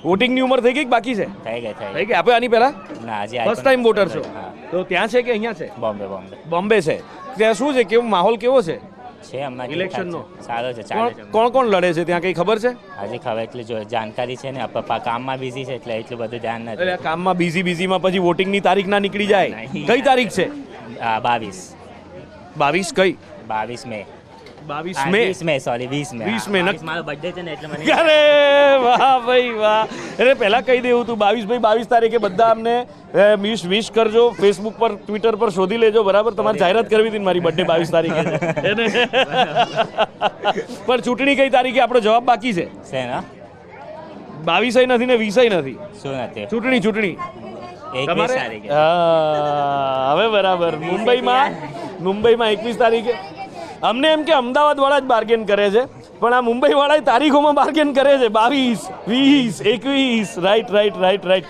વોટિંગની ઉંમર થઈ ગઈ કે બાકી છે? થઈ ગઈ થઈ ગઈ. આપણે આની પહેલા ના હજી ફર્સ્ટ ટાઈમ વોટર છો? તો ત્યાં છે કે અહીંયા છે? બોમ્બે બોમ્બે છે. ત્યાં શું છે, કેવો માહોલ કેવો છે છે હમણાં ઇલેક્શનનો? સારો છે, ચાલે છે. કોણ કોણ લડે છે ત્યાં, કઈ ખબર છે? હજી ખબર એટલી જો જાણકારી છે ને, પપ્પા કામમાં બિઝી છે એટલે એટલું બધું ધ્યાન નથી. એટલે કામમાં બીઝીમાં પછી વોટિંગની તારીખ ના નીકળી જાય. નહીં. કઈ તારીખ છે? 22 કઈ? 22 મે 22 મે. 20 મે સોરી 20 મે 20 મે. મારો બર્થડે છે ને એટલે મને અરે વાહ ભાઈ વાહ. એટલે પહેલા કહી દેવું તું 22 તારીખે બધા અમને વિશ કરજો. ફેસબુક પર, ટ્વિટર પર શોધી લેજો, બરાબર? તમારે જાહેરાત કરવી હતી ને મારી બર્થડે 22 તારીખે છે. પણ ચૂંટણી કઈ તારીખે? આપણો જવાબ બાકી છે. છે ને 22 નથી ને 20 નથી. શું નથી ચૂંટણી 21 તારીખે. હા, હવે બરાબર. મુંબઈમાં 21 તારીખે. અમને એમ કે અમદાવાદ વાળા જ બાર્ગેન કરે છે, પણ આ મુંબઈ વાળા તારીખોમાં બાર્ગેન કરે છે. 22, 20, 21. રાઈટ.